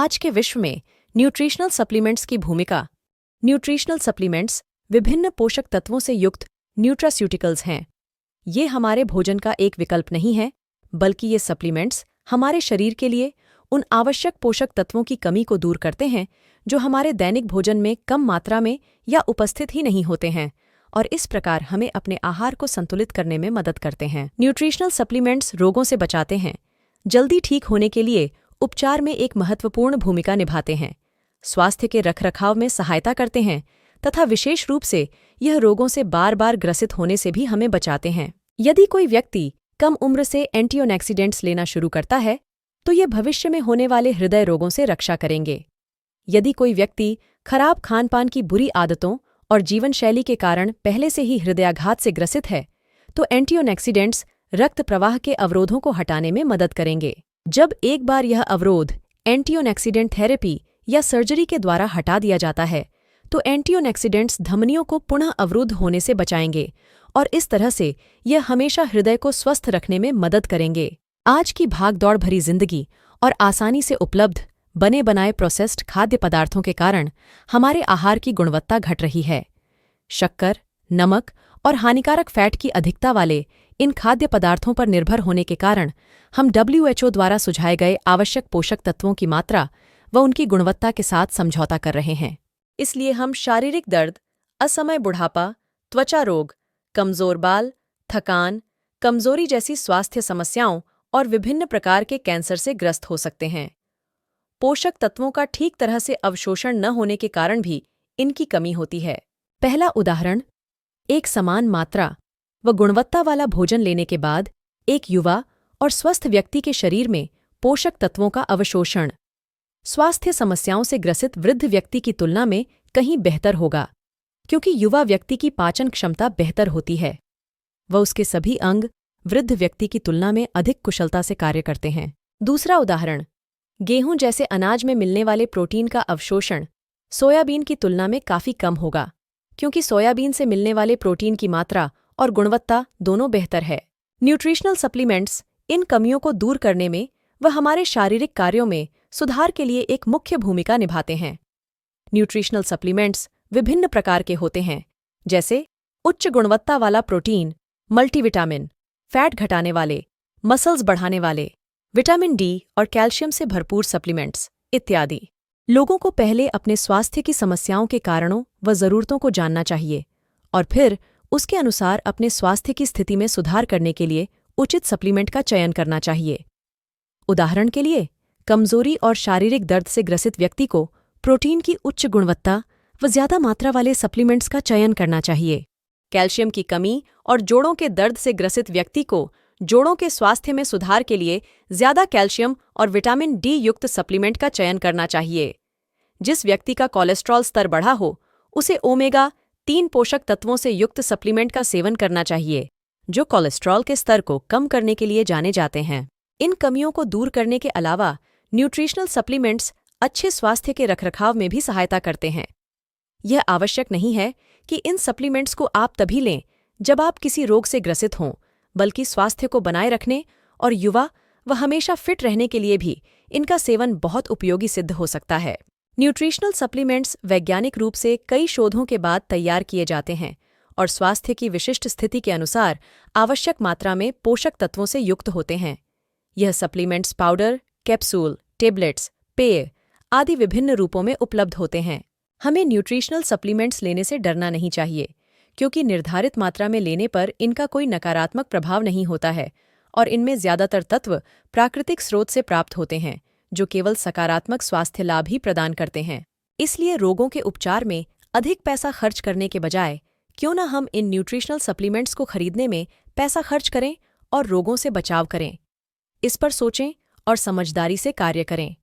आज के विश्व में न्यूट्रिशनल सप्लीमेंट्स की भूमिका। न्यूट्रिशनल सप्लीमेंट्स विभिन्न पोषक तत्वों से युक्त न्यूट्रास्यूटिकल्स हैं। ये हमारे भोजन का एक विकल्प नहीं है, बल्कि ये सप्लीमेंट्स हमारे शरीर के लिए उन आवश्यक पोषक तत्वों की कमी को दूर करते हैं जो हमारे दैनिक भोजन में कम मात्रा में या उपस्थित ही नहीं होते हैं, और इस प्रकार हमें अपने आहार को संतुलित करने में मदद करते हैं। न्यूट्रिशनल सप्लीमेंट्स रोगों से बचाते हैं, जल्दी ठीक होने के लिए उपचार में एक महत्वपूर्ण भूमिका निभाते हैं, स्वास्थ्य के रखरखाव में सहायता करते हैं तथा विशेष रूप से यह रोगों से बार बार ग्रसित होने से भी हमें बचाते हैं। यदि कोई व्यक्ति कम उम्र से एंटीऑक्सीडेंट्स लेना शुरू करता है तो ये भविष्य में होने वाले हृदय रोगों से रक्षा करेंगे। यदि कोई व्यक्ति खराब खानपान की बुरी आदतों और जीवनशैली के कारण पहले से ही हृदयाघात से ग्रसित है तो एंटीऑक्सीडेंट्स रक्त प्रवाह के अवरोधों को हटाने में मदद करेंगे। जब एक बार यह अवरोध एंटीऑक्सीडेंट थेरेपी या सर्जरी के द्वारा हटा दिया जाता है तो एंटीऑक्सीडेंट्स धमनियों को पुनः अवरुद्ध होने से बचाएंगे और इस तरह से यह हमेशा हृदय को स्वस्थ रखने में मदद करेंगे। आज की भागदौड़ भरी जिंदगी और आसानी से उपलब्ध बने बनाए प्रोसेस्ड खाद्य पदार्थों के कारण हमारे आहार की गुणवत्ता घट रही है। शक्कर, नमक और हानिकारक फैट की अधिकता वाले इन खाद्य पदार्थों पर निर्भर होने के कारण हम WHO द्वारा सुझाए गए आवश्यक पोषक तत्वों की मात्रा व उनकी गुणवत्ता के साथ समझौता कर रहे हैं। इसलिए हम शारीरिक दर्द, असमय बुढ़ापा, त्वचा रोग, कमजोर बाल, थकान, कमजोरी जैसी स्वास्थ्य समस्याओं और विभिन्न प्रकार के कैंसर से ग्रस्त हो सकते हैं। पोषक तत्वों का ठीक तरह से अवशोषण न होने के कारण भी इनकी कमी होती है। पहला उदाहरण, एक समान मात्रा व गुणवत्ता वाला भोजन लेने के बाद एक युवा और स्वस्थ व्यक्ति के शरीर में पोषक तत्वों का अवशोषण स्वास्थ्य समस्याओं से ग्रसित वृद्ध व्यक्ति की तुलना में कहीं बेहतर होगा, क्योंकि युवा व्यक्ति की पाचन क्षमता बेहतर होती है व उसके सभी अंग वृद्ध व्यक्ति की तुलना में अधिक कुशलता से कार्य करते हैं। दूसरा उदाहरण, गेहूं जैसे अनाज में मिलने वाले प्रोटीन का अवशोषण सोयाबीन की तुलना में काफी कम होगा, क्योंकि सोयाबीन से मिलने वाले प्रोटीन की मात्रा और गुणवत्ता दोनों बेहतर है। न्यूट्रिशनल सप्लीमेंट्स इन कमियों को दूर करने में व हमारे शारीरिक कार्यों में सुधार के लिए एक मुख्य भूमिका निभाते हैं। न्यूट्रिशनल सप्लीमेंट्स विभिन्न प्रकार के होते हैं, जैसे उच्च गुणवत्ता वाला प्रोटीन, मल्टीविटामिन, फैट घटाने वाले, मसल्स बढ़ाने वाले, विटामिन डी और कैल्शियम से भरपूर सप्लीमेंट्स इत्यादि। लोगों को पहले अपने स्वास्थ्य की समस्याओं के कारणों व जरूरतों को जानना चाहिए और फिर उसके अनुसार अपने स्वास्थ्य की स्थिति में सुधार करने के लिए उचित सप्लीमेंट का चयन करना चाहिए। उदाहरण के लिए, कमजोरी और शारीरिक दर्द से ग्रसित व्यक्ति को प्रोटीन की उच्च गुणवत्ता व ज्यादा मात्रा वाले सप्लीमेंट्स का चयन करना चाहिए। कैल्शियम की कमी और जोड़ों के दर्द से ग्रसित व्यक्ति को जोड़ों के स्वास्थ्य में सुधार के लिए ज्यादा कैल्शियम और विटामिन डी युक्त सप्लीमेंट का चयन करना चाहिए। जिस व्यक्ति का कोलेस्ट्रॉल स्तर बढ़ा हो उसे ओमेगा-3 पोषक तत्वों से युक्त सप्लीमेंट का सेवन करना चाहिए, जो कोलेस्ट्रॉल के स्तर को कम करने के लिए जाने जाते हैं। इन कमियों को दूर करने के अलावा न्यूट्रिशनल सप्लीमेंट्स अच्छे स्वास्थ्य के रखरखाव में भी सहायता करते हैं। यह आवश्यक नहीं है कि इन सप्लीमेंट्स को आप तभी लें जब आप किसी रोग से ग्रसित हों, बल्कि स्वास्थ्य को बनाए रखने और युवा व हमेशा फिट रहने के लिए भी इनका सेवन बहुत उपयोगी सिद्ध हो सकता है। न्यूट्रिशनल सप्लीमेंट्स वैज्ञानिक रूप से कई शोधों के बाद तैयार किए जाते हैं और स्वास्थ्य की विशिष्ट स्थिति के अनुसार आवश्यक मात्रा में पोषक तत्वों से युक्त होते हैं। यह सप्लीमेंट्स पाउडर, कैप्सूल, टेबलेट्स, पेय आदि विभिन्न रूपों में उपलब्ध होते हैं। हमें न्यूट्रिशनल सप्लीमेंट्स लेने से डरना नहीं चाहिए, क्योंकि निर्धारित मात्रा में लेने पर इनका कोई नकारात्मक प्रभाव नहीं होता है और इनमें ज्यादातर तत्व प्राकृतिक स्रोत से प्राप्त होते हैं, जो केवल सकारात्मक स्वास्थ्य लाभ ही प्रदान करते हैं। इसलिए रोगों के उपचार में अधिक पैसा खर्च करने के बजाय क्यों न हम इन न्यूट्रिशनल सप्लीमेंट्स को खरीदने में पैसा खर्च करें और रोगों से बचाव करें। इस पर सोचें और समझदारी से कार्य करें।